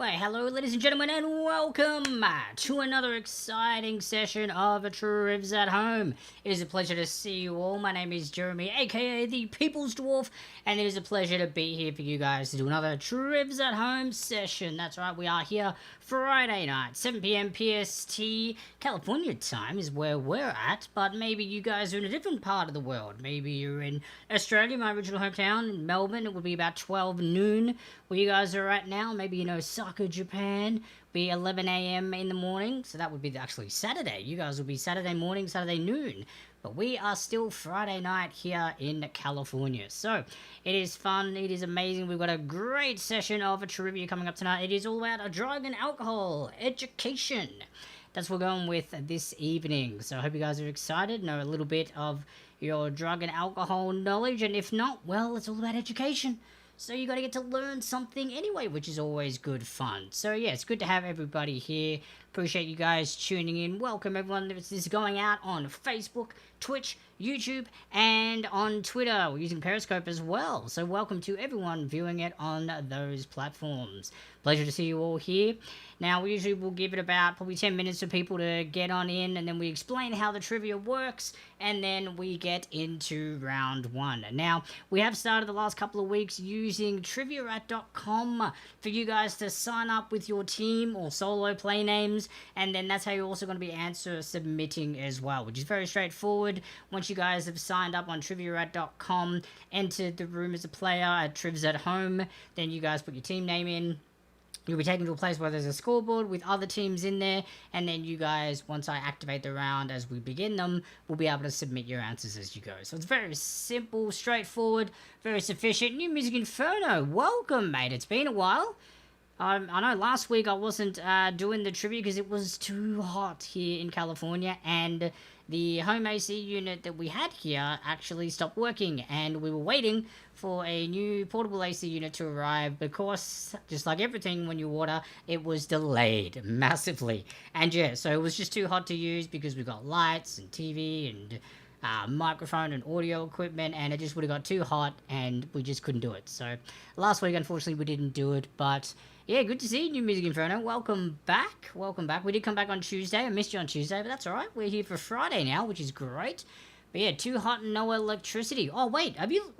Why, hello, ladies and gentlemen, and welcome to another exciting session of Trivs At Home. It is a pleasure to see you all. My name is Jeremy, aka the People's Dwarf, and it is a pleasure to be here for you guys to do another Trivs At Home session. That's right, we are here Friday night, 7 p.m. PST. California time is where we're at, but maybe you guys are in a different part of the world. Maybe you're in Australia, my original hometown, in Melbourne. It would be about 12 noon where you guys are at now. Maybe, you know, Osaka, Japan, be 11 a.m. in the morning, so that would be actually Saturday. You guys will be Saturday morning, Saturday noon, but we are still Friday night here in California. So it is fun, it is amazing. We've got a great session of a trivia coming up tonight. It is all about a drug and alcohol education. That's what we're going with this evening. So I hope you guys are excited, know a little bit of your drug and alcohol knowledge, and if not, well, it's all about education. So you got to get to learn something anyway, which is always good fun. So yeah, it's good to have everybody here. Appreciate you guys tuning in. Welcome everyone. This is going out on Facebook, Twitch, YouTube, and on Twitter. We're using Periscope as well. So welcome to everyone viewing it on those platforms. Pleasure to see you all here. Now, we usually will give it about probably 10 minutes for people to get on in, and then we explain how the trivia works, and then we get into round one. Now, we have started the last couple of weeks using Trivia.com for you guys to sign up with your team or solo play names, and then that's how you're also going to be answer submitting as well, which is very straightforward. Once you guys have signed up on Trivia.com, entered the room as a player at Trivs At Home, then you guys put your team name in. You'll be taken to a place where there's a scoreboard with other teams in there, and then you guys, once I activate the round as we begin them, will be able to submit your answers as you go. So it's very simple, straightforward, very sufficient. New Music Inferno, welcome, mate. It's been a while. I know last week I wasn't doing the trivia because it was too hot here in California, and the home AC unit that we had here actually stopped working, and we were waiting for a new portable AC unit to arrive because, just like everything when you order, it was delayed massively. And yeah, so it was just too hot to use because we got lights and TV and microphone and audio equipment, and it just would have got too hot and we just couldn't do it. So last week, unfortunately, we didn't do it, but yeah, good to see you, New Music Inferno. Welcome back. Welcome back. We did come back on Tuesday. I missed you on Tuesday, but that's alright. We're here for Friday now, which is great. But yeah, too hot and no electricity. Oh, wait, have you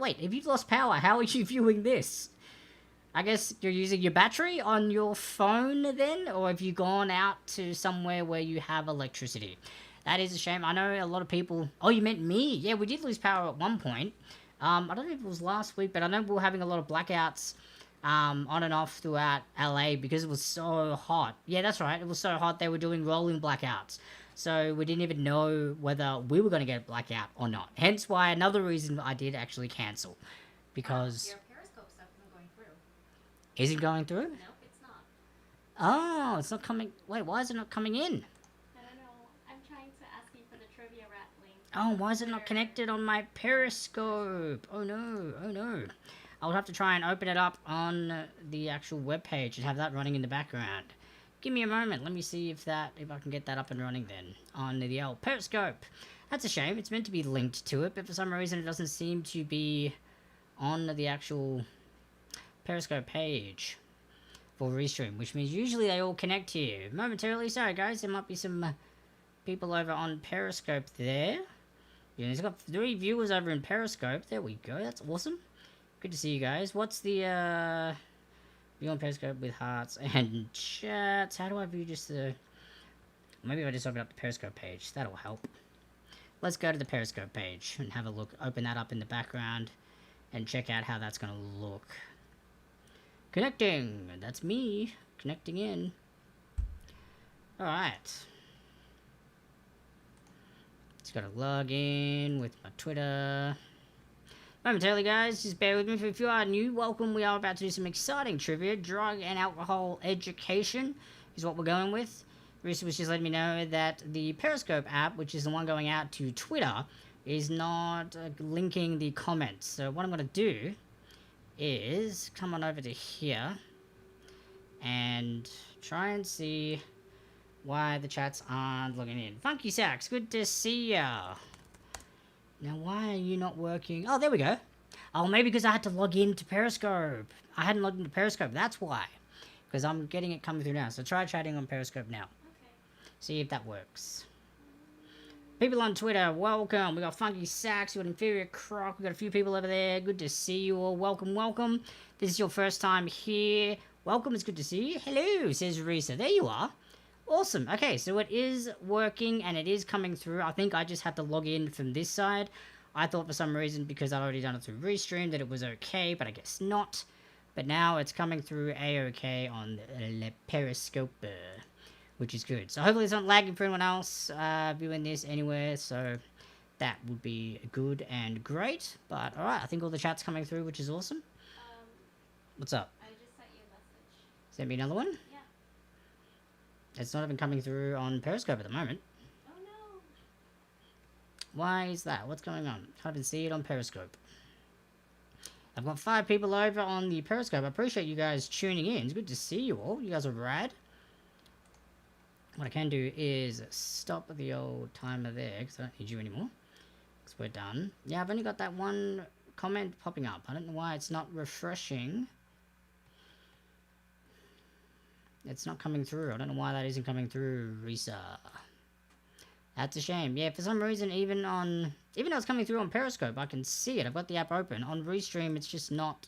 lost power? How are you viewing this? I guess you're using your battery on your phone then? Or have you gone out to somewhere where you have electricity? That is a shame. I know a lot of people... Oh, you meant me. Yeah, we did lose power at one point. I don't know if it was last week, but I know we were having a lot of blackouts on and off throughout LA because it was so hot. Yeah, that's right. It was so hot they were doing rolling blackouts. So we didn't even know whether we were going to get a blackout or not. Hence why another reason I did actually cancel. Because... Your Periscope stuff isn't going through. Is it going through? Nope, it's not. Oh, it's not coming... Wait, why is it not coming in? I don't know. I'm trying to ask you for the trivia rat link. Oh, why is it not connected on my Periscope? Oh no, oh no. I'll have to try and open it up on the actual webpage and have that running in the background. Give me a moment. Let me see if I can get that up and running then on the old Periscope. That's a shame. It's meant to be linked to it, but for some reason it doesn't seem to be on the actual Periscope page for Restream, which means usually they all connect here. Momentarily, sorry guys, there might be some people over on Periscope there. Yeah, it's got 3 viewers over in Periscope. There we go. That's awesome. Good to see you guys. What's the view on Periscope with hearts and chats? How do I view just the... Maybe if I just open up the Periscope page. That'll help. Let's go to the Periscope page and have a look. Open that up in the background and check out how that's going to look. Connecting. That's me. Connecting in. Alright. Just gotta log in with my Twitter. Momentarily, guys, just bear with me. If you are new, welcome. We are about to do some exciting trivia. Drug and alcohol education is what we're going with. Risa was just letting me know that the Periscope app, which is the one going out to Twitter, is not linking the comments. So what I'm going to do is come on over to here and try and see why the chats aren't logging in. Funky Sax, good to see ya. Now, why are you not working? Oh, there we go. Oh, maybe because I had to log into Periscope. I hadn't logged into Periscope, that's why. because I'm getting it coming through now. So try chatting on Periscope now. Okay. See if that works. People on Twitter, welcome. We got Funky Sax, we got Inferior Croc, we got a few people over there. Good to see you all. Welcome, welcome. This is your first time here. Welcome, it's good to see you. Hello, says Risa. There you are. Awesome. Okay, so it is working and it is coming through. I think I just had to log in from this side. I thought for some reason, because I've already done it through Restream, that it was okay, but I guess not. But now it's coming through A-okay on the Periscope, which is good. So hopefully it's not lagging for anyone else viewing this anywhere, so that would be good and great. But alright, I think all the chat's coming through, which is awesome. What's up? I just sent you a message. Send me another one? Yeah. It's not even coming through on Periscope at the moment. Oh no. Why is that? What's going on? Can't even see it on Periscope. I've got 5 people over on the Periscope. I appreciate you guys tuning in. It's good to see you all. You guys are rad. What I can do is stop the old timer there, because I don't need you anymore. Because we're done. Yeah, I've only got that one comment popping up. I don't know why it's not refreshing. It's not coming through. I don't know why that isn't coming through, Risa. That's a shame. Yeah, for some reason, even though it's coming through on Periscope, I can see it. I've got the app open. On Restream, it's just not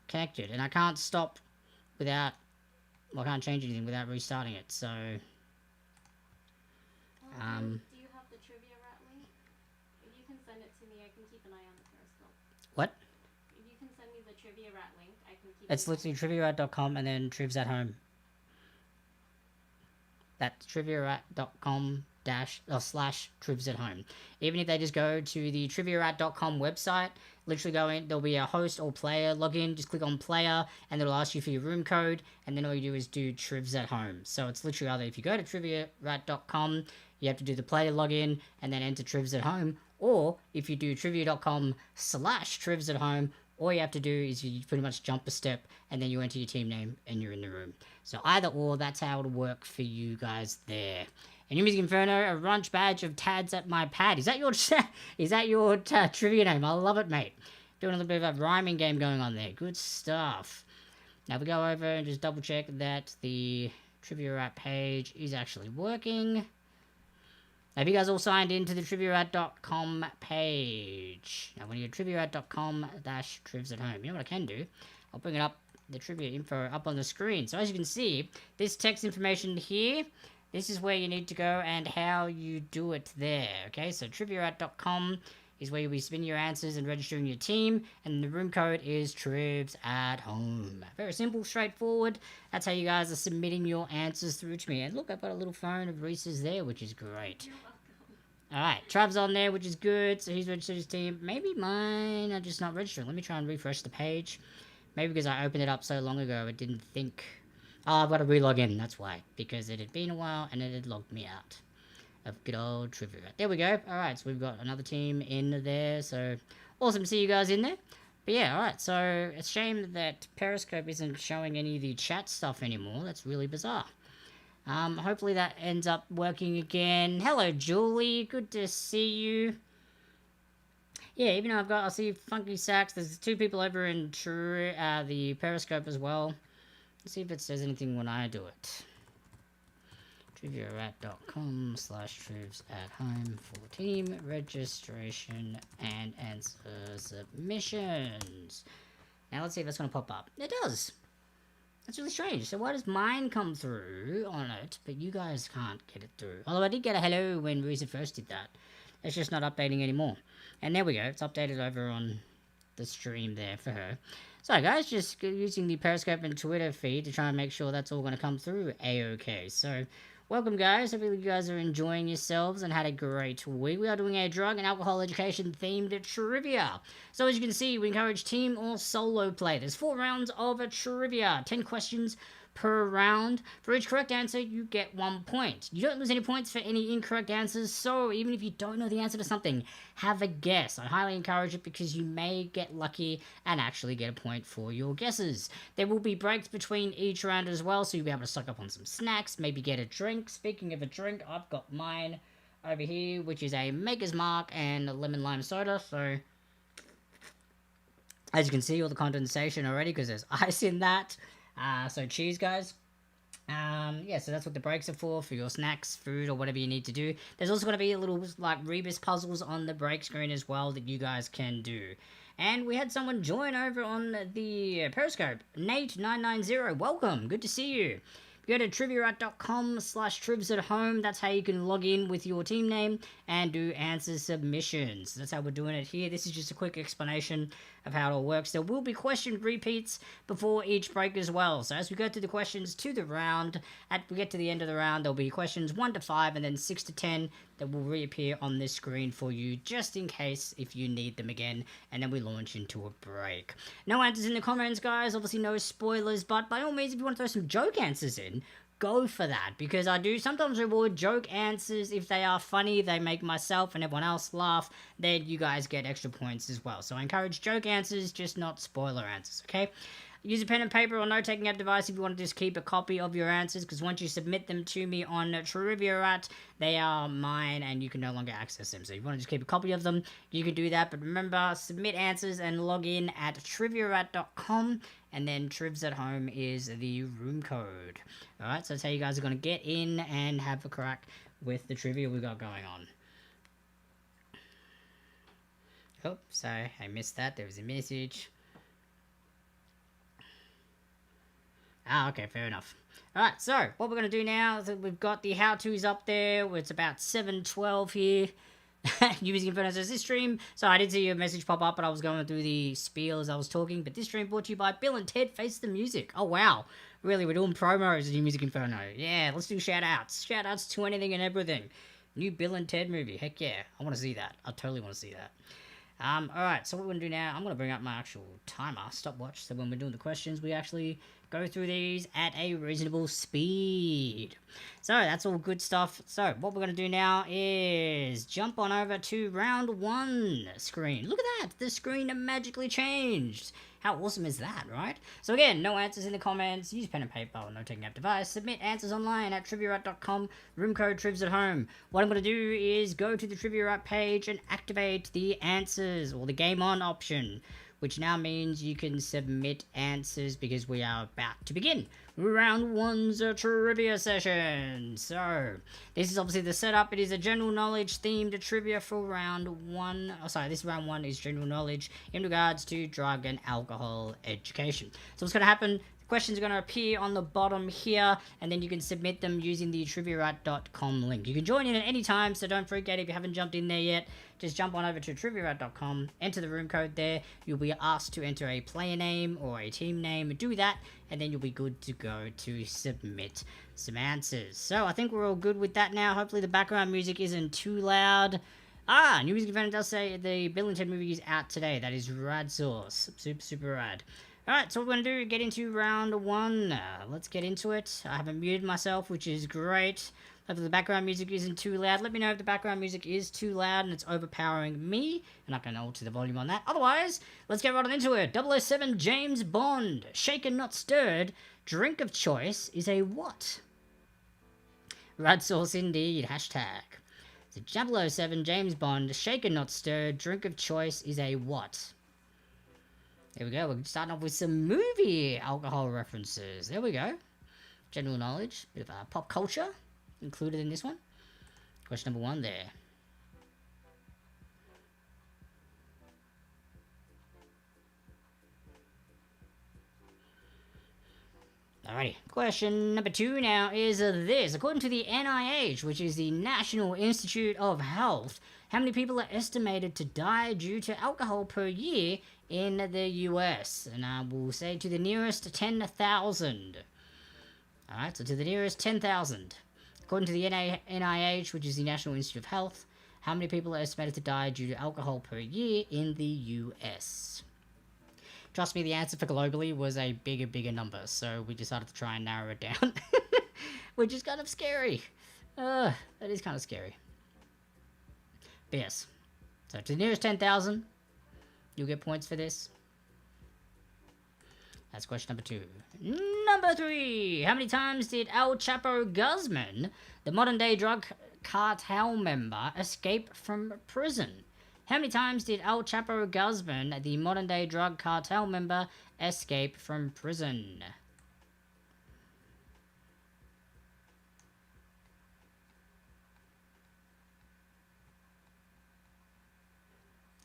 connected. And I can't stop without... Well, I can't change anything without restarting it, so... Do you have the trivia rat link? If you can send it to me, I can keep an eye on the Periscope. What? If you can send me the trivia rat link, I can keep It's literally triviarat.com and then Trivs At Home. That's triviarat.com / Trivs At Home. Even if they just go to the triviarat.com website, literally go in, there'll be a host or player login, just click on player, and it'll ask you for your room code, and then all you do is do Trivs At Home. So it's literally either if you go to triviarat.com, you have to do the player login, and then enter Trivs At Home, or if you do trivia.com / Trivs At Home, all you have to do is you pretty much jump a step, and then you enter your team name, and you're in the room. So either or, that's how it'll work for you guys there. And New Music Inferno, a runch badge of Tads at my pad. Is that your trivia name? I love it, mate. Doing a little bit of a rhyming game going on there. Good stuff. Now we go over and just double check that the Trivia Rat page is actually working. Have you guys all signed into the triviarat.com page? Now when you go to triviarat.com / Trivs At Home, you know what I can do? I'll bring it up, the trivia info up on the screen. So as you can see, this text information here, this is where you need to go and how you do it there. Okay, so triviarat.com is where you'll be submitting your answers and registering your team, and the room code is Trivs At Home. Very simple, straightforward. That's how you guys are submitting your answers through to me. And look, I've got a little phone of Risa's there, which is great. You're welcome. Alright, Trav's on there, which is good. So he's registered his team. Maybe mine are just not registering. Let me try and refresh the page. Maybe because I opened it up so long ago, it didn't think... Oh, I've got to re-log in, that's why. Because it had been a while, and it had logged me out of good old Trivia. There we go. Alright, so we've got another team in there, so awesome to see you guys in there. But yeah, alright, so it's a shame that Periscope isn't showing any of the chat stuff anymore. That's really bizarre. Hopefully that ends up working again. Hello, Julie. Good to see you. Yeah, even though I see Funky Sax, there's 2 people over in the Periscope as well. Let's see if it says anything when I do it. triviarat.com / Trivs At Home for team registration and answer submissions. Now let's see if that's going to pop up. It does. That's really strange. So why does mine come through on it, but you guys can't get it through? Although I did get a hello when Risa first did that. It's just not updating anymore. And there we go. It's updated over on the stream there for her. So guys, just using the Periscope and Twitter feed to try and make sure that's all going to come through A-okay. So welcome guys. Hopefully you guys are enjoying yourselves and had a great week. We are doing a drug and alcohol education themed trivia. So as you can see, we encourage team or solo play. There's 4 rounds of a trivia, 10 questions per round. For each correct answer, you get 1 point. You don't lose any points for any incorrect answers, so even if you don't know the answer to something, have a guess. I highly encourage it because you may get lucky and actually get a point for your guesses. There will be breaks between each round as well, so you'll be able to stock up on some snacks, maybe get a drink. Speaking of a drink, I've got mine over here, which is a Maker's Mark and a lemon lime soda, so as you can see, all the condensation already because there's ice in that. So cheers, guys. Yeah, so that's what the breaks are for your snacks, food, or whatever you need to do. There's also going to be a little, like, Rebus puzzles on the break screen as well that you guys can do. And we had someone join over on the Periscope. Nate990, welcome, good to see you. Go to triviarat.com/Trivs at Home. That's how you can log in with your team name and do answer submissions. That's how we're doing it here. This is just a quick explanation of how it all works. There will be question repeats before each break as well. So as we go through the questions to the round, we get to the end of the round, there'll be questions 1 to 5 and then 6 to 10 that will reappear on this screen for you just in case if you need them again, and then we launch into a break. No answers in the comments, guys. Obviously no spoilers, but by all means, if you want to throw some joke answers in, go for that, because I do sometimes reward joke answers. If they are funny, they make myself and everyone else laugh, then you guys get extra points as well. So I encourage joke answers, just not spoiler answers, okay? Use a pen and paper or note-taking app device if you want to just keep a copy of your answers, because once you submit them to me on Trivia, they are mine and you can no longer access them. So if you want to just keep a copy of them, you can do that. But remember, submit answers and log in at triviarat.com, and then Trivs at Home is the room code. Alright, so that's how you guys are going to get in and have a crack with the trivia we got going on. Oh, sorry, I missed that. There was a message. Okay, fair enough. Alright, so what we're going to do now is that we've got the how-tos up there. It's about 7:12 here. Using Inferno says this stream. So I did see your message pop up, but I was going through the spiel as I was talking. But this stream brought to you by Bill and Ted Face the Music. Oh, wow. Really, we're doing promos of New Music Inferno. Yeah, let's do shout-outs. Shout-outs to anything and everything. New Bill and Ted movie. Heck yeah. I want to see that. I totally want to see that. Alright, so what we're going to do now, I'm going to bring up my actual timer, stopwatch, so when we're doing the questions, we actually go through these at a reasonable speed. So, that's all good stuff. So, what we're going to do now is jump on over to round 1 screen. Look at that! The screen magically changed! How awesome is that, right? So again, no answers in the comments, use pen and paper or note-taking app device, submit answers online at triviarat.com, room code Trivs at Home. What I'm going to do is go to the Triviarat page and activate the answers, or the game on option, which now means you can submit answers because we are about to begin round 1's trivia session. So, this is obviously the setup. It is a general knowledge themed trivia for round 1. Oh, sorry, this round 1 is general knowledge in regards to drug and alcohol education. So what's going to happen, questions are going to appear on the bottom here, and then you can submit them using the triviarat.com link. You can join in at any time, so don't freak out if you haven't jumped in there yet. Just jump on over to triviarat.com, enter the room code there. You'll be asked to enter a player name or a team name. Do that, and then you'll be good to go to submit some answers. So I think we're all good with that now. Hopefully the background music isn't too loud. New Music Inferno does say the Bill and Ted movie is out today. That is rad sauce. Super, super rad. Alright, so what we're going to do, get into round 1. Let's get into it. I haven't muted myself, which is great. Hopefully the background music isn't too loud. Let me know if the background music is too loud and it's overpowering me, and I can alter the volume on that. Otherwise, let's get right on into it. 007 James Bond. Shaken not stirred. Drink of choice is a what? Rad sauce indeed. Hashtag. So 007 James Bond. Shaken not stirred. Drink of choice is a what? There we go. We're starting off with some movie alcohol references. There we go. General knowledge. Bit of pop culture included in this one. Question number 1 there. Alrighty. Question number 2 now is this. According to the NIH, which is the National Institute of Health, how many people are estimated to die due to alcohol per year in the US? And I will say to the nearest 10,000. Alright, so to the nearest 10,000. According to the NIH, which is the National Institute of Health, how many people are estimated to die due to alcohol per year in the US? Trust me, the answer for globally was a bigger number, so we decided to try and narrow it down. Which is kind of scary. That is kind of scary. But yes. So to the nearest 10,000, you'll get points for this. That's question number 2. Number 3. How many times did El Chapo Guzman, the modern-day drug cartel member, escape from prison? How many times did El Chapo Guzman, the modern-day drug cartel member, escape from prison?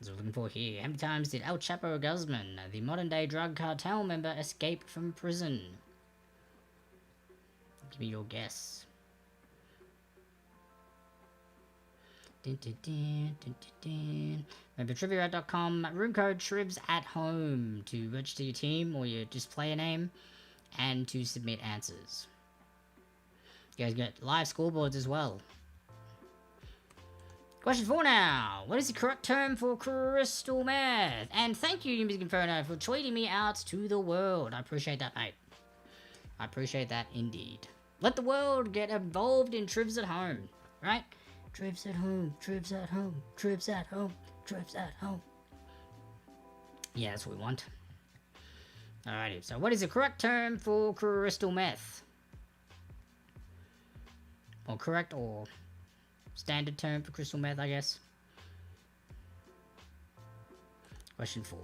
That's what we're looking for here. How many times did El Chapo Guzman, the modern-day drug cartel member, escape from prison? Give me your guess. Remember Trivia.com, room code Trivs at Home to register your team or your just player name and to submit answers. You guys get live scoreboards as well. Question 4 now. What is the correct term for crystal meth? And thank you, Music Inferno, for tweeting me out to the world. I appreciate that, mate. I appreciate that indeed. Let the world get involved in Trivs at Home, right? Trivs at home, Trivs at home, Trivs at home, Trivs at home. Yeah, that's what we want. Alrighty, so what is the correct term for crystal meth? Or correct or standard term for crystal meth, I guess. Question 4.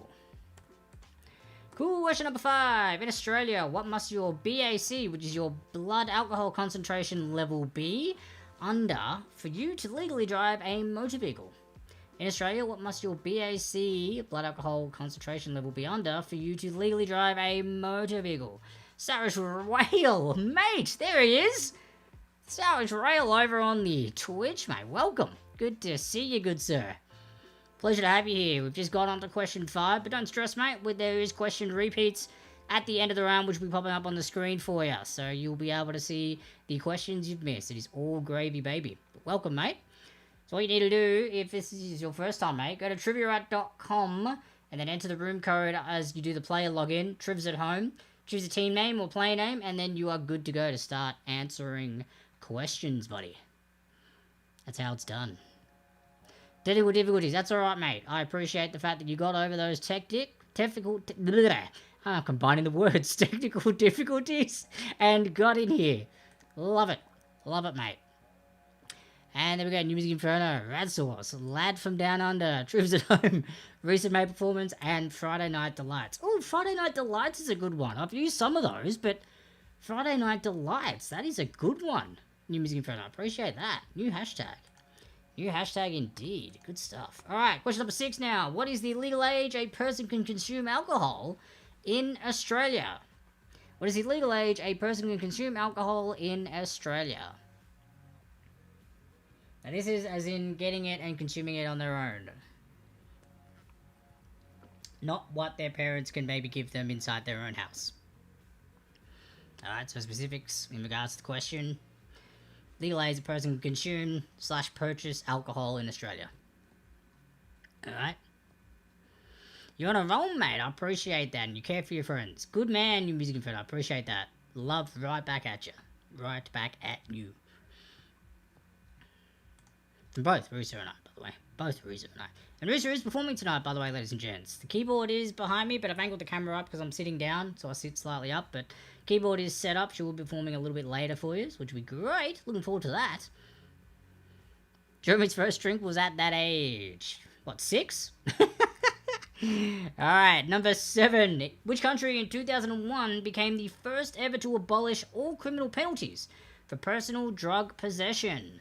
Cool, question number 5. In Australia, what must your BAC, which is your blood alcohol concentration level, be under for you to legally drive a motor vehicle? In Australia, what must your BAC, blood alcohol concentration level, be under for you to legally drive a motor vehicle? Savage Rail, mate, there he is! Savage Rail over on the Twitch, mate, welcome. Good to see you, good sir. Pleasure to have you here. We've just got on to question 5, but don't stress, mate, there is question repeats at the end of the round, which will be popping up on the screen for you, so you'll be able to see the questions you've missed. It is all gravy, baby. But welcome, mate. So what you need to do, if this is your first time, mate, go to Trivia.com and then enter the room code as you do the player login, Trivs at Home. Choose a team name or player name, and then you are good to go to start answering questions, buddy. That's how it's done. Technical difficulties, that's alright, mate. I appreciate the fact that you got over those combining the words, technical difficulties, and got in here. Love it. Love it, mate. And there we go, New Music Inferno, Rad Source, Lad from Down Under, Trivs at Home, Risa Mei Performance, and Friday Night Delights. Oh, Friday Night Delights is a good one. I've used some of those, but Friday Night Delights, that is a good one. New Music Inferno, I appreciate that. New hashtag. New hashtag indeed. Good stuff. Alright, question number 6 now. What is the legal age a person can consume alcohol in Australia? What is the legal age a person can consume alcohol in Australia? Now this is as in getting it and consuming it on their own. Not what their parents can maybe give them inside their own house. Alright, so specifics in regards to the question. Legal age a person can consume / purchase alcohol in Australia. Alright. You're on a roll, mate. I appreciate that. And you care for your friends. Good man, New Music Inferno. I appreciate that. Love right back at you. Right back at you. From both Risa and I, by the way. Both Risa and I. And Risa is performing tonight, by the way, ladies and gents. The keyboard is behind me, but I've angled the camera up because I'm sitting down, so I sit slightly up. But keyboard is set up. She will be performing a little bit later for you, which will be great. Looking forward to that. Jeremy's first drink was at that age. What, 6? Alright, number 7. Which country in 2001 became the first ever to abolish all criminal penalties for personal drug possession?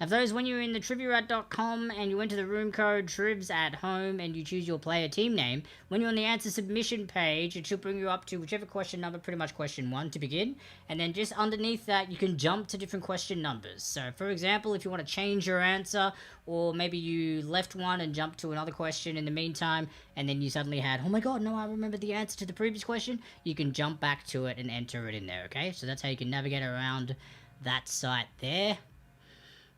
Now, for those, when you're in the Trivia.com and you enter the room code Trivs at Home and you choose your player team name, when you're on the answer submission page, it should bring you up to whichever question number, pretty much question 1 to begin. And then just underneath that, you can jump to different question numbers. So, for example, if you want to change your answer, or maybe you left one and jumped to another question in the meantime, and then you suddenly had, oh my god, no, I remember the answer to the previous question, you can jump back to it and enter it in there, okay? So that's how you can navigate around that site there.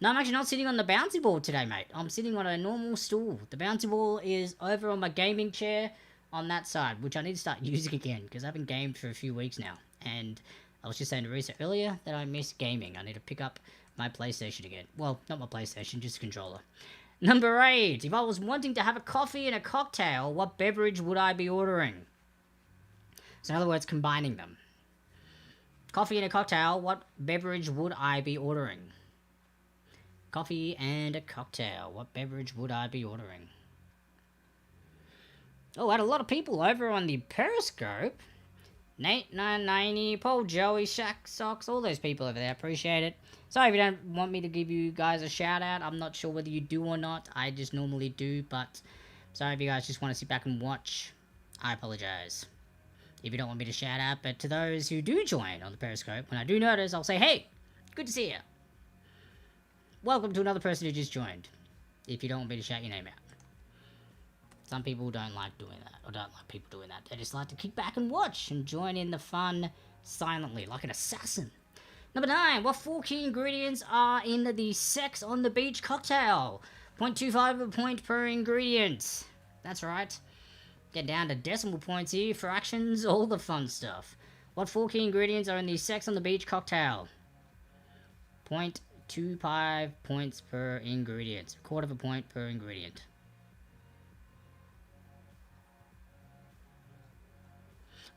No, I'm actually not sitting on the bouncy ball today, mate. I'm sitting on a normal stool. The bouncy ball is over on my gaming chair on that side, which I need to start using again, because I haven't gamed for a few weeks now. And I was just saying to Risa earlier that I miss gaming. I need to pick up my PlayStation again. Well, not my PlayStation, just a controller. Number 8. If I was wanting to have a coffee and a cocktail, what beverage would I be ordering? So in other words, combining them. Coffee and a cocktail, what beverage would I be ordering? Coffee and a cocktail. What beverage would I be ordering? Oh, I had a lot of people over on the Periscope. Nate, 990, Paul, Joey, Shaq, Socks, all those people over there. Appreciate it. Sorry if you don't want me to give you guys a shout out. I'm not sure whether you do or not. I just normally do, but sorry if you guys just want to sit back and watch. I apologize if you don't want me to shout out, but to those who do join on the Periscope, when I do notice, I'll say, hey, good to see you. Welcome to another person who just joined, if you don't want me to shout your name out. Some people don't like doing that, or don't like people doing that. They just like to kick back and watch and join in the fun silently, like an assassin. Number 9, what 4 key ingredients are in the Sex on the Beach cocktail? 0.25 of a point per ingredient. That's right. Get down to decimal points here, fractions, all the fun stuff. What 4 key ingredients are in the Sex on the Beach cocktail? 0.25 points per ingredient. A quarter of a point per ingredient.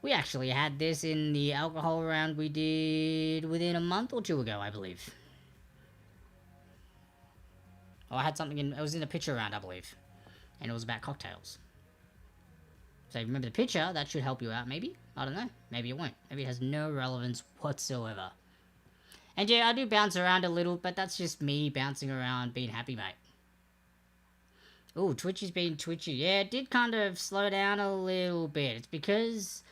We actually had this in the alcohol round we did within a month or 2 ago, I believe. Oh, I had something in... It was in the picture round, I believe. And it was about cocktails. So if you remember the picture, that should help you out, maybe? I don't know. Maybe it won't. Maybe it has no relevance whatsoever. And yeah, I do bounce around a little, but that's just me bouncing around, being happy, mate. Ooh, Twitchy's been twitchy. Yeah, it did kind of slow down a little bit. It's because...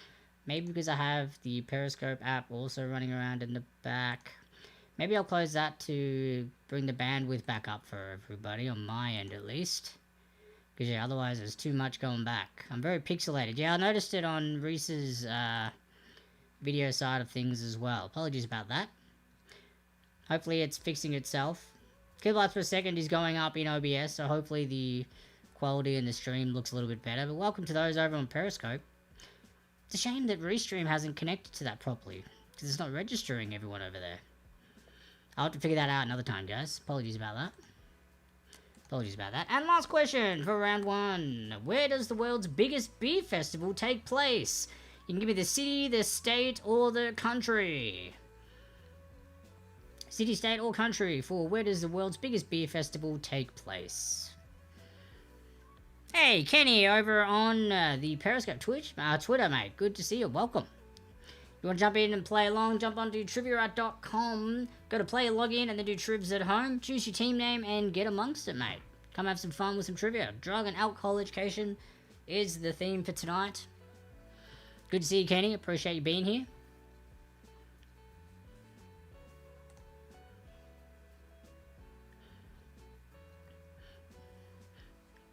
Maybe because I have the Periscope app also running around in the back. Maybe I'll close that to bring the bandwidth back up for everybody, on my end at least. Because yeah, otherwise there's too much going back. I'm very pixelated. Yeah, I noticed it on Risa's video side of things as well. Apologies about that. Hopefully it's fixing itself. Kilobytes per second is going up in OBS, so hopefully the quality in the stream looks a little bit better. But welcome to those over on Periscope. It's a shame that Restream hasn't connected to that properly, because it's not registering everyone over there. I'll have to figure that out another time, guys. Apologies about that. Apologies about that. And last question for round 1. Where does the world's biggest beer festival take place? You can give me the city, the state, or the country. City, state, or country for where does the world's biggest beer festival take place? Hey, Kenny over on the Periscope Twitter, mate. Good to see you. Welcome. You want to jump in and play along? Jump onto Trivia.com. Go to player login and then do Trivs at Home. Choose your team name and get amongst it, mate. Come have some fun with some trivia. Drug and alcohol education is the theme for tonight. Good to see you, Kenny. Appreciate you being here.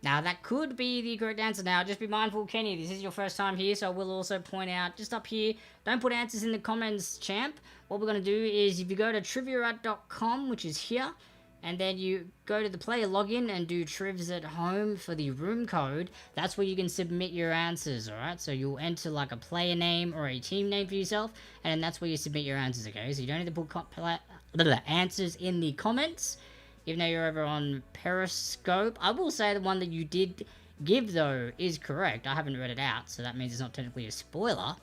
Now, that could be the correct answer. Now, just be mindful, Kenny, this is your first time here, so I will also point out, just up here, don't put answers in the comments, champ. What we're going to do is, if you go to Trivia.com, which is here, and then you go to the player login and do Trivs at Home for the room code, that's where you can submit your answers, alright? So you'll enter like a player name or a team name for yourself, and that's where you submit your answers, okay? So you don't need to put answers in the comments. Even though you're over on Periscope, I will say the one that you did give, though, is correct. I haven't read it out, so that means it's not technically a spoiler.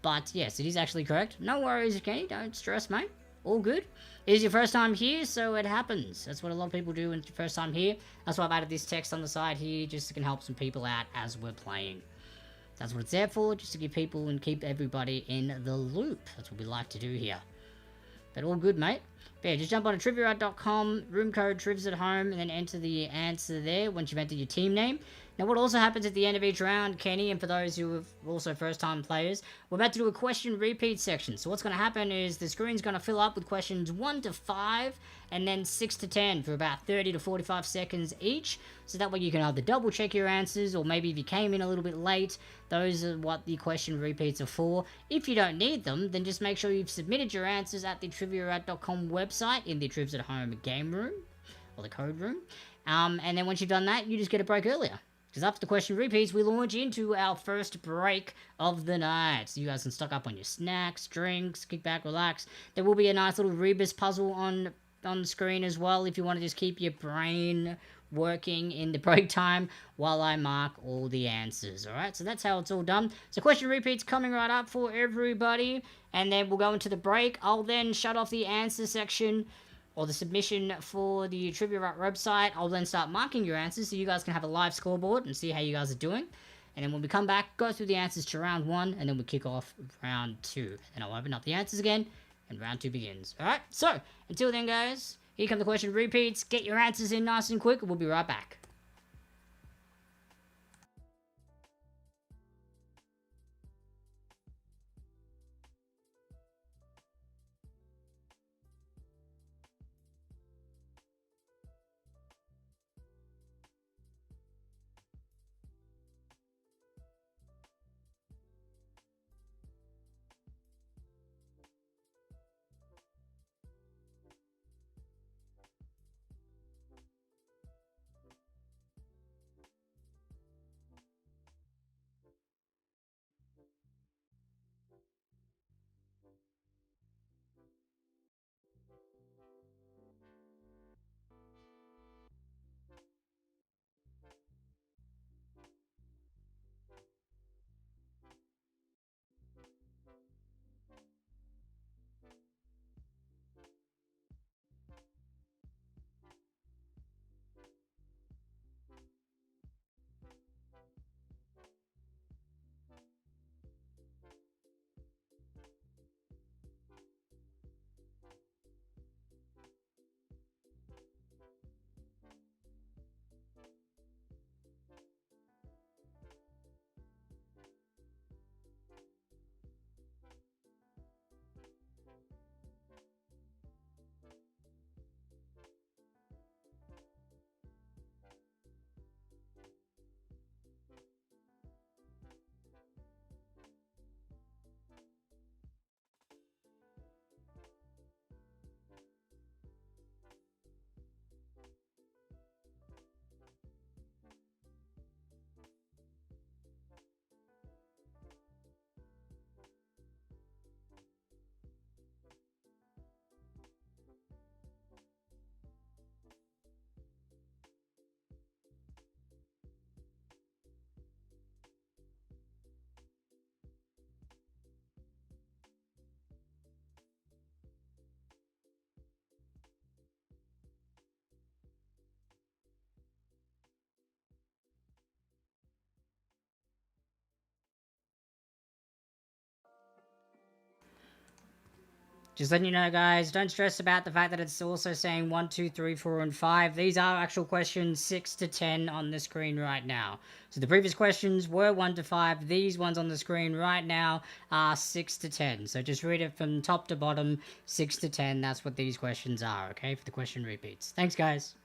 But, yes, it is actually correct. No worries, okay? Don't stress, mate. All good. It is your first time here, so it happens. That's what a lot of people do when it's your first time here. That's why I've added this text on the side here, just so it can help some people out as we're playing. That's what it's there for, just to give people and keep everybody in the loop. That's what we like to do here. But all good, mate. But yeah, just jump on to Trivia.com, room code Trivs at Home, and then enter the answer there once you've entered your team name. Now, what also happens at the end of each round, Kenny, and for those who are also first-time players, we're about to do a question repeat section. So what's going to happen is the screen's going to fill up with questions 1 to 5, and then 6 to 10 for about 30 to 45 seconds each. So that way you can either double-check your answers, or maybe if you came in a little bit late, those are what the question repeats are for. If you don't need them, then just make sure you've submitted your answers at the Trivia.com website in the Trivs at Home game room, or the code room. And then once you've done that, you just get a break earlier. Because after the question repeats, we launch into our first break of the night. So you guys can stock up on your snacks, drinks, kick back, relax. There will be a nice little rebus puzzle on the screen as well if you want to just keep your brain working in the break time while I mark all the answers. Alright, so that's how it's all done. So question repeats coming right up for everybody. And then we'll go into the break. I'll then shut off the answer section or the submission for the Trivia website. I'll then start marking your answers so you guys can have a live scoreboard and see how you guys are doing. And then when we come back, go through the answers to round 1, and then we kick off round 2. And I'll open up the answers again, and round 2 begins. Alright, so, until then, guys, here come the question repeats. Get your answers in nice and quick, and we'll be right back. Just letting you know, guys, don't stress about the fact that it's also saying 1, 2, 3, 4, and 5. These are actual questions 6 to 10 on the screen right now. So the previous questions were 1 to 5. These ones on the screen right now are 6 to 10. So just read it from top to bottom, 6 to 10. That's what these questions are, okay, for the question repeats. Thanks, guys.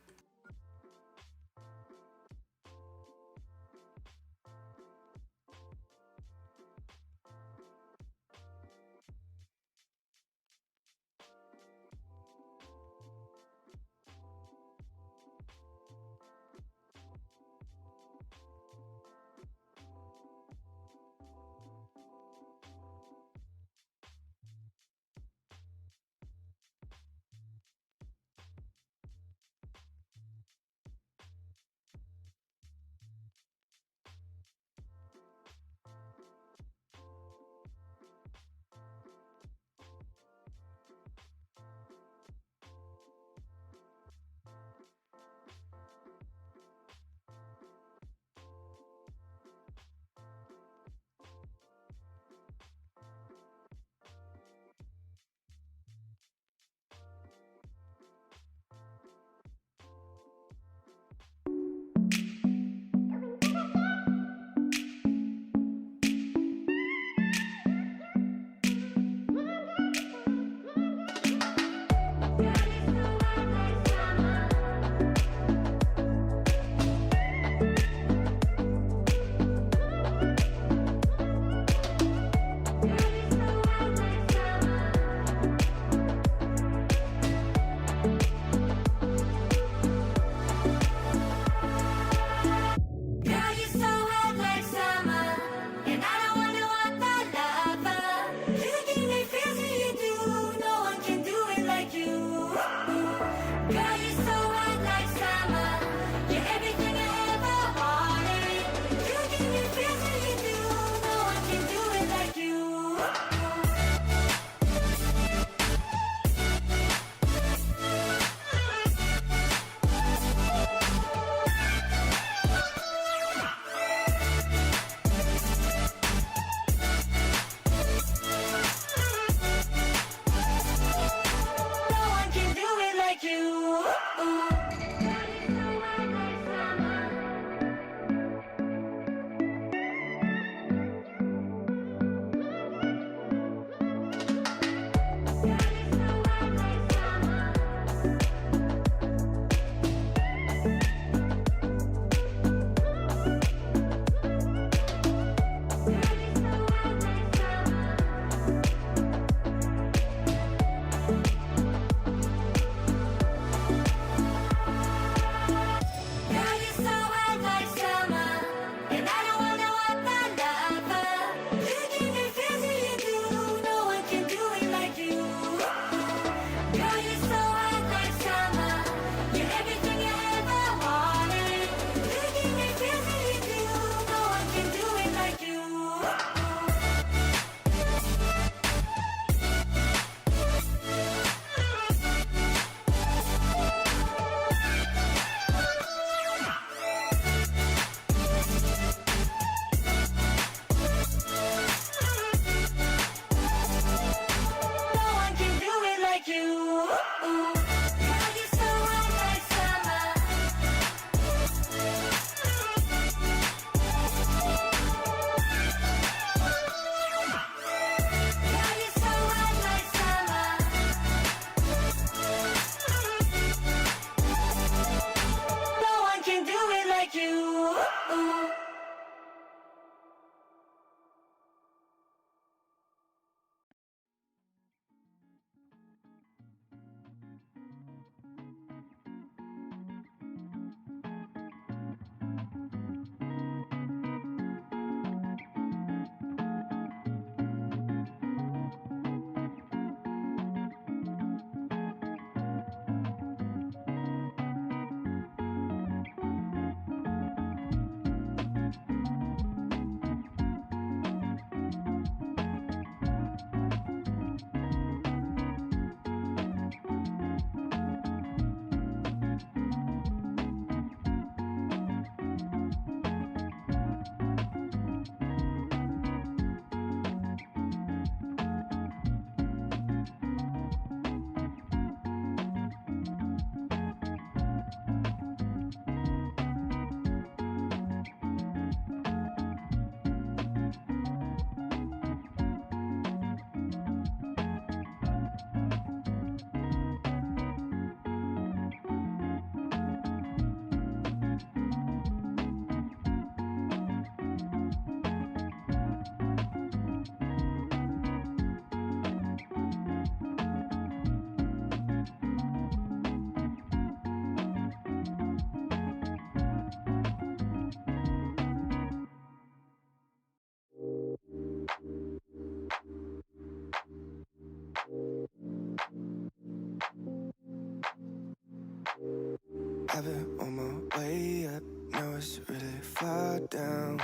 I've been on my way up, now it's really far down.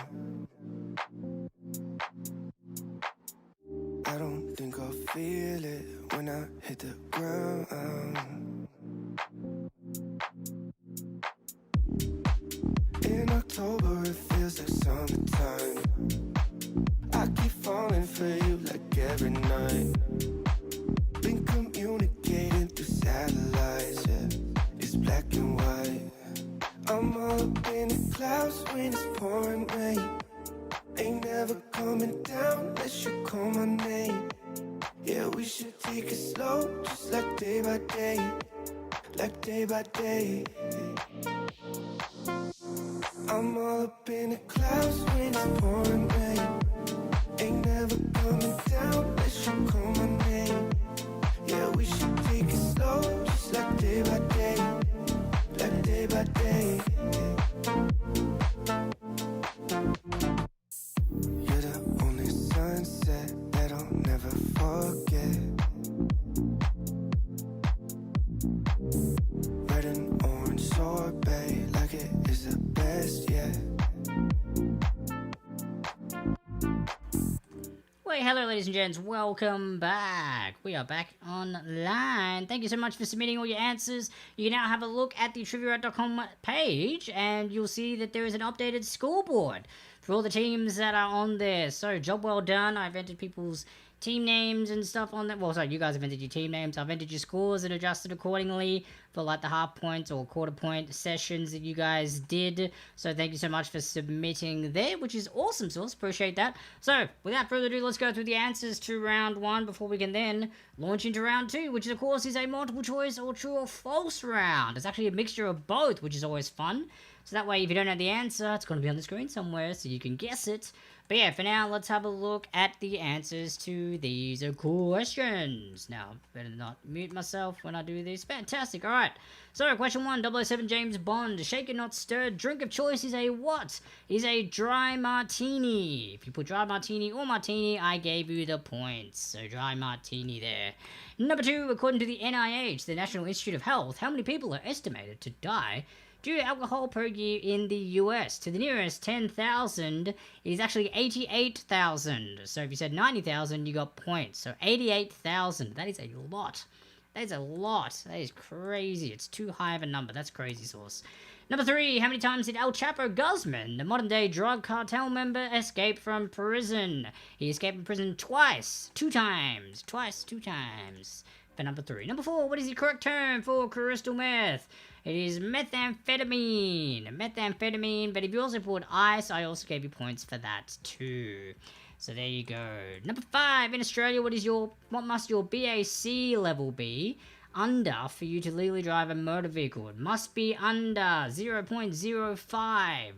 I don't think I'll feel it when I hit the ground. In October it feels like summertime. I keep falling for you like every night. Been communicating through satellites, yeah. It's black and white. I'm all up in the clouds when it's pouring rain. Ain't never coming down unless you call my name. Yeah, we should take it slow, just like day by day. Like day by day. I'm all up in the clouds when it's pouring rain. Ain't never coming down unless you call my name. Yeah, we should take it slow, just like day by day. Like day by day. You're the only sunset that I'll never forget. Red and orange sorbet, like it is the best yet. Well, hello ladies and gents, welcome back. We are back online. Thank you so much for submitting all your answers. You can now have a look at the Trivia.com page and you'll see that there is an updated scoreboard for all the teams that are on there. So, job well done. I've entered people's team names and stuff on that. Well, sorry, you guys have entered your team names. I've entered your scores and adjusted accordingly for like the half points or quarter point sessions that you guys did. So thank you so much for submitting there, which is awesome, Source. Appreciate that. So without further ado, let's go through the answers to round 1 before we can then launch into round 2, which of course is a multiple choice or true or false round. It's actually a mixture of both, which is always fun. So that way, if you don't know the answer, it's going to be on the screen somewhere so you can guess it. But yeah, for now, let's have a look at the answers to these questions. Now, better not mute myself when I do this. Fantastic, alright. So, question 1, 007 James Bond. Shaken, not stirred. Drink of choice is a what? Is a dry martini. If you put dry martini or martini, I gave you the points. So, dry martini there. Number 2, according to the NIH, the National Institute of Health, how many people are estimated to die due to alcohol per year in the US? To the nearest 10,000, it is actually 88,000. So if you said 90,000, you got points. So 88,000, that is a lot. That is a lot. That is crazy. It's too high of a number. That's crazy, Source. Number 3, how many times did El Chapo Guzman, the modern-day drug cartel member, escape from prison? He escaped from prison twice. 2 times. Twice, 2 times. For number 3. Number 4, what is the correct term for crystal meth? It is methamphetamine. Methamphetamine, but if you also put ice, I also gave you points for that too. So there you go. Number 5, in Australia, what must your BAC level be under for you to legally drive a motor vehicle? It must be under 0.05.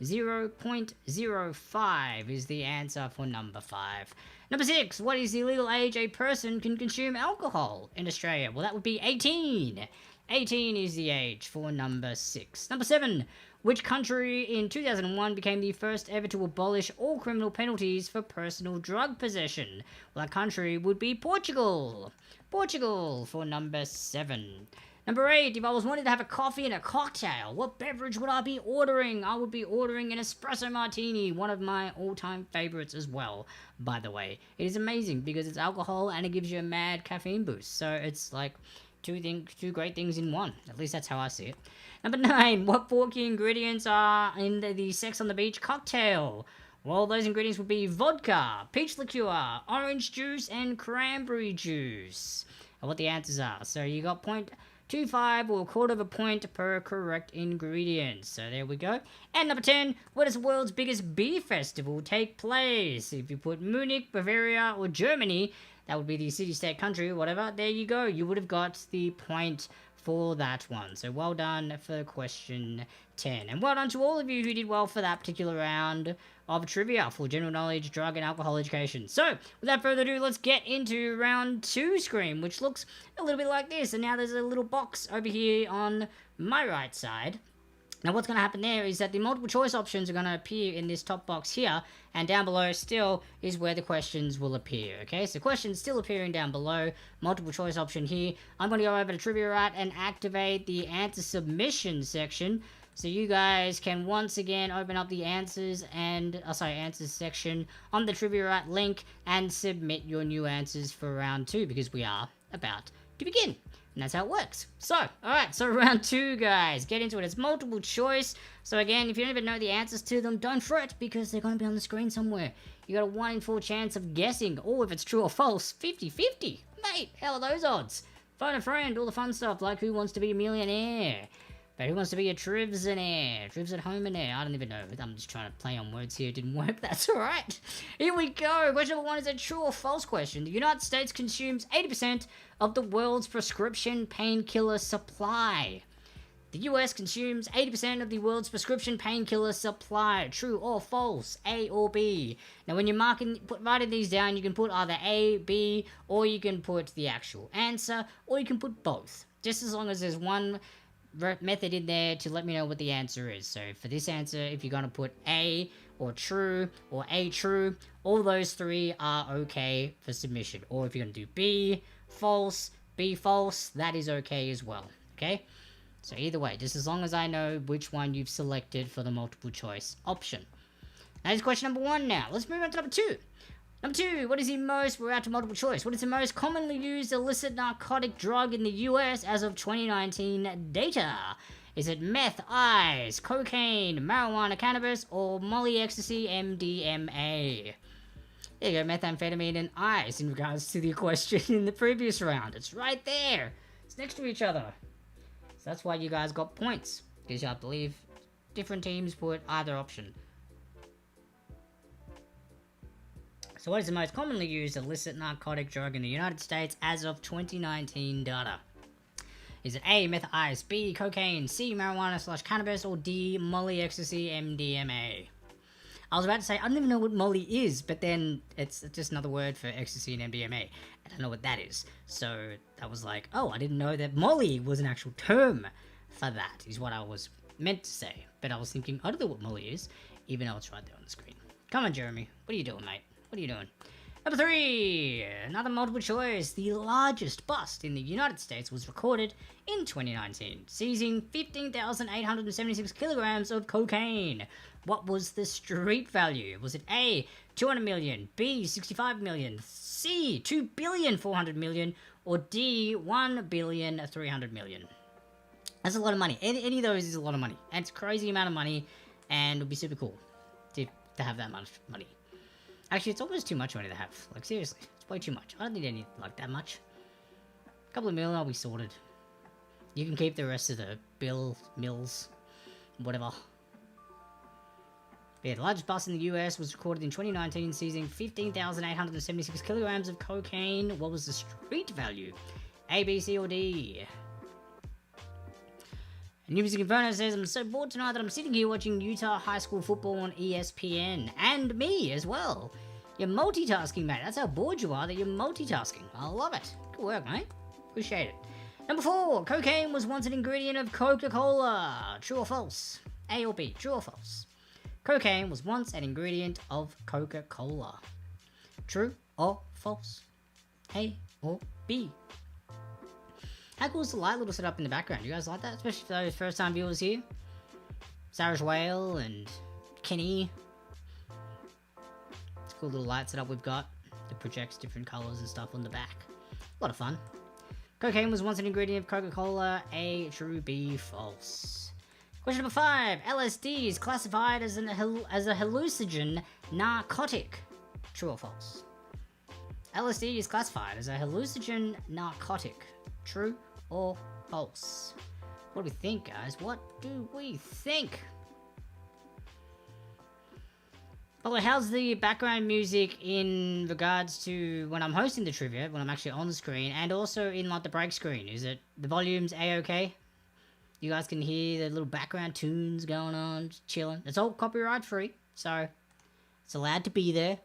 0.05 is the answer for number 5. Number 6, what is the legal age a person can consume alcohol in Australia? Well, that would be 18. 18 is the age for number 6. Number 7, which country in 2001 became the first ever to abolish all criminal penalties for personal drug possession? Well, that country would be Portugal. Portugal for number 7. Number 8, if I was wanting to have a coffee and a cocktail, what beverage would I be ordering? I would be ordering an espresso martini, one of my all-time favorites as well, by the way. It is amazing because it's alcohol and it gives you a mad caffeine boost. So it's like two great things in one. At least that's how I see it. Number 9, what 4 key ingredients are in the Sex on the Beach cocktail? Well, those ingredients would be vodka, peach liqueur, orange juice, and cranberry juice. And what the answers are. So you got 0.25 or a quarter of a point per correct ingredient. So there we go. And number 10, where does the world's biggest beer festival take place? If you put Munich, Bavaria, or Germany, that would be the city, state, country, or whatever. There you go. You would have got the point for that one. So well done for question 10. And well done to all of you who did well for that particular round of trivia for general knowledge, drug, and alcohol education. So without further ado, let's get into round 2 screen, which looks a little bit like this. And now there's a little box over here on my right side. Now what's going to happen there is that the multiple choice options are going to appear in this top box here, and down below still is where the questions will appear, okay? So questions still appearing down below, multiple choice option here. I'm going to go over to Trivia Rat and activate the answer submission section, so you guys can once again open up the answers and, answers section on the Trivia Rat link and submit your new answers for round 2, because we are about to begin. And that's how it works. So, alright, so round 2, guys. Get into it. It's multiple choice. So again, if you don't even know the answers to them, don't fret, because they're going to be on the screen somewhere. You got a 1 in 4 chance of guessing, or if it's true or false, 50-50. Mate, hell are those odds? Phone a friend, all the fun stuff, like Who Wants to Be a Millionaire? But Who Wants to Be a Trivs-Aire? Trivs at Home and Air. I don't even know. I'm just trying to play on words here. It didn't work. That's alright. Here we go. Question number 1 is a true or false question. The United States consumes 80% of the world's prescription painkiller supply. The US consumes 80% of the world's prescription painkiller supply. True or false? A or B? Now, when you're writing these down, you can put either A, B, or you can put the actual answer, or you can put both. Just as long as there's one method in there to let me know what the answer is. So for this answer, if you're going to put A or true or A true, all those 3 are okay for submission. Or if you're going to do B false, that is okay as well. Okay? So either way, just as long as I know which one you've selected for the multiple choice option. That is question number 1 now. Let's move on to number 2. Number 2, we're out to multiple choice. What is the most commonly used illicit narcotic drug in the US as of 2019 data? Is it meth, ice, cocaine, marijuana, cannabis, or molly, ecstasy, MDMA? There you go, methamphetamine and ice in regards to the question in the previous round. It's right there. It's next to each other. So that's why you guys got points, because I believe different teams put either option. So what is the most commonly used illicit narcotic drug in the United States as of 2019 data? Is it A, meth, ice, B, cocaine, C, marijuana / cannabis, or D, molly, ecstasy, MDMA? I was about to say, I don't even know what molly is, but then it's just another word for ecstasy and MDMA. I don't know what that is. So I was like, oh, I didn't know that molly was an actual term for that, is what I was meant to say. But I was thinking, I don't know what molly is, even though it's right there on the screen. Come on, Jeremy. What are you doing, mate? What are you doing? Number 3, another multiple choice. The largest bust in the United States was recorded in 2019, seizing 15,876 kilograms of cocaine. What was the street value? Was it A, 200 million, B, 65 million, C, 2,400 million, or D, 1,300 million? That's a lot of money. Any of those is a lot of money. And it's a crazy amount of money, and it would be super cool to have that much money. Actually, it's almost too much money to have. Like, seriously. It's way too much. I don't need any, like, that much. A couple of million, I'll be sorted. You can keep the rest of the mills, whatever. But yeah, the largest bust in the US was recorded in 2019, seizing 15,876 kilograms of cocaine. What was the street value? A, B, C, or D? New Music Inferno says, I'm so bored tonight that I'm sitting here watching Utah high school football on ESPN. And me as well. You're multitasking, mate. That's how bored you are that you're multitasking. I love it. Good work, mate. Appreciate it. Number 4. Cocaine was once an ingredient of Coca-Cola. True or false? A or B? True or false? Cocaine was once an ingredient of Coca-Cola. True or false? A or B? How cool is the light little setup in the background? You guys like that? Especially for those first time viewers here. Sarah's Whale and Kenny. It's a cool little light setup we've got that projects different colours and stuff on the back. A lot of fun. Cocaine was once an ingredient of Coca-Cola. A, true, B, false. Question number 5. LSD is classified as a hallucinogen narcotic. True or false? LSD is classified as a hallucinogen narcotic. True or false? What do we think, guys? What do we think? By the way, how's the background music in regards to when I'm hosting the trivia, when I'm actually on the screen, and also in like the break screen? Is it the volume's A-okay? You guys can hear the little background tunes going on, just chilling. It's all copyright free, so it's allowed to be there.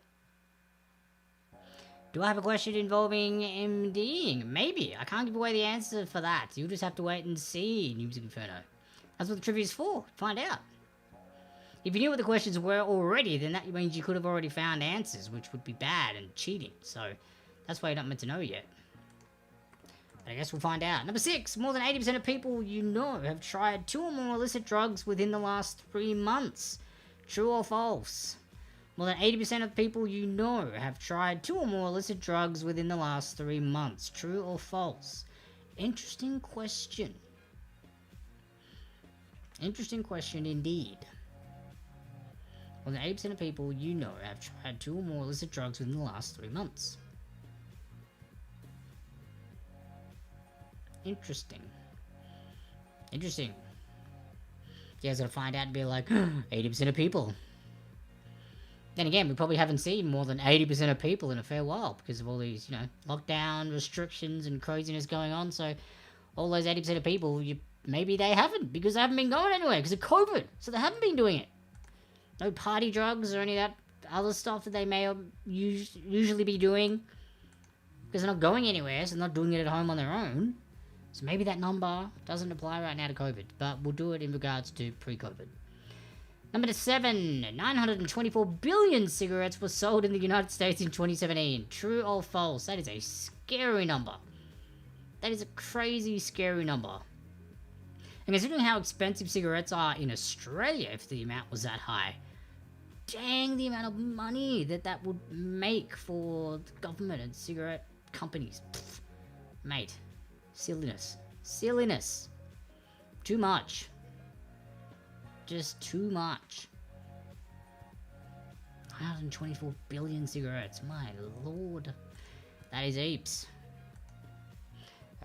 Do I have a question involving MDing? Maybe. I can't give away the answer for that. You'll just have to wait and see, New Music Inferno. That's what the trivia is for. Find out. If you knew what the questions were already, then that means you could have already found answers, which would be bad and cheating. So that's why you're not meant to know yet. But I guess we'll find out. Number 6, more than 80% of people you know have tried 2 or more illicit drugs within the last 3 months. True or false? More than 80% of people you know have tried 2 or more illicit drugs within the last 3 months. True or false? Interesting question. Interesting question indeed. More than 80% of people you know have tried 2 or more illicit drugs within the last 3 months. Interesting. Interesting. You guys gotta find out and be like, 80% of people. Then again, we probably haven't seen more than 80% of people in a fair while because of all these, you know, lockdown restrictions and craziness going on. So all those 80% of people, maybe they haven't because they haven't been going anywhere because of COVID. So they haven't been doing it. No party drugs or any of that other stuff that they may usually be doing because they're not going anywhere, so they're not doing it at home on their own. So maybe that number doesn't apply right now to COVID, but we'll do it in regards to pre-COVID. Number 7, 924 billion cigarettes were sold in the United States in 2017. True or false? That is a scary number. That is a crazy, scary number. And considering how expensive cigarettes are in Australia, if the amount was that high, dang the amount of money that would make for the government and cigarette companies. Pfft, mate, silliness. Silliness. Too much. Just too much. 124 billion cigarettes. My lord. That is heaps.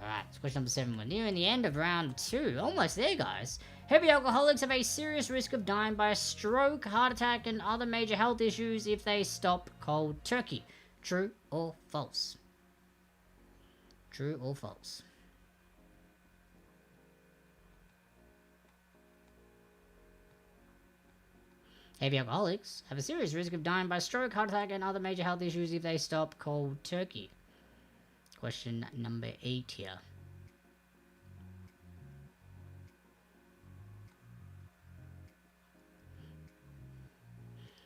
Alright, so question number 7. We're nearing the end of round 2. Almost there, guys. Heavy alcoholics have a serious risk of dying by a stroke, heart attack, and other major health issues if they stop cold turkey. True or false? True or false? Heavy alcoholics have a serious risk of dying by stroke, heart attack, and other major health issues if they stop cold turkey. Question number 8 here.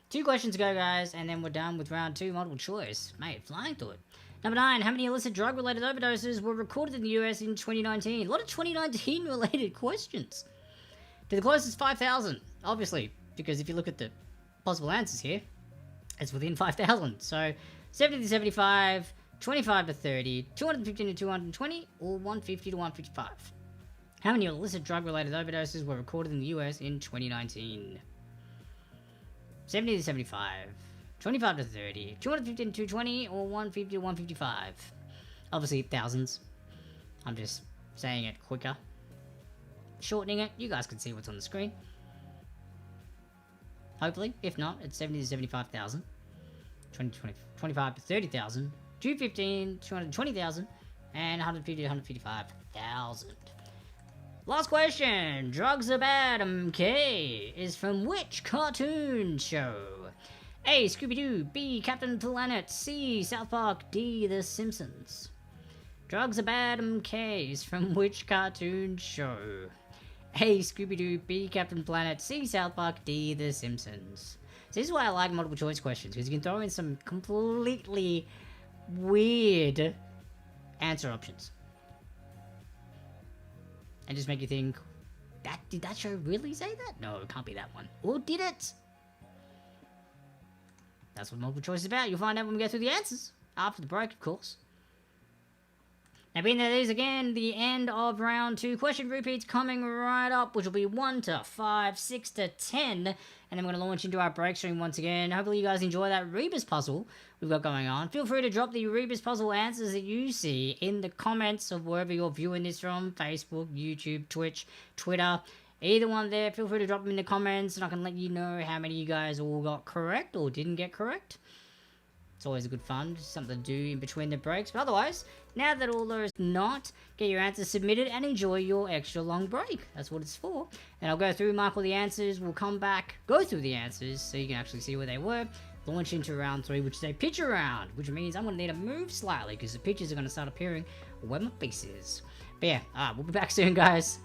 Two questions to go, guys, and then we're done with round 2, multiple choice. Mate, flying through it. Number 9, how many illicit drug-related overdoses were recorded in the US in 2019? A lot of 2019-related questions. To the closest 5,000, obviously, because if you look at the possible answers here, it's within 5,000. So, 70 to 75, 25 to 30, 215 to 220, or 150 to 155. How many illicit drug-related overdoses were recorded in the US in 2019? 70 to 75, 25 to 30, 215 to 220, or 150 to 155. Obviously, thousands. I'm just saying it quicker. Shortening it, you guys can see what's on the screen. Hopefully, if not, it's 70 to 75,000, 25 to 30,000, 215, 220,000, and 150 to 155,000. Last question. Drugs Are Bad, MK, is from which cartoon show? A. Scooby-Doo, B. Captain Planet, C. South Park, D. The Simpsons. Drugs Are Bad, MK, is from which cartoon show? A. Scooby-Doo, B. Captain Planet, C. South Park, D. The Simpsons. So this is why I like multiple choice questions, because you can throw in some completely weird answer options. And just make you think, did that show really say that? No, it can't be that one. Or did it? That's what multiple choice is about. You'll find out when we go through the answers. After the break, of course. Now, being that it is again the end of round 2, question repeats coming right up, which will be 1 to 5, 6 to 10, and then we're going to launch into our break stream once again. Hopefully you guys enjoy that Rebus puzzle we've got going on. Feel free to drop the Rebus puzzle answers that you see in the comments of wherever you're viewing this from, Facebook, YouTube, Twitch, Twitter, either one there. Feel free to drop them in the comments, and I can let you know how many of you guys all got correct or didn't get correct. It's always a good fun, just something to do in between the breaks. But otherwise, now that all those not, get your answers submitted and enjoy your extra long break. That's what it's for. And I'll go through, mark all the answers. We'll come back, go through the answers so you can actually see where they were. Launch into round 3, which is a picture round, which means I'm going to need to move slightly because the pictures are going to start appearing where my face is. But yeah, we'll be back soon, guys.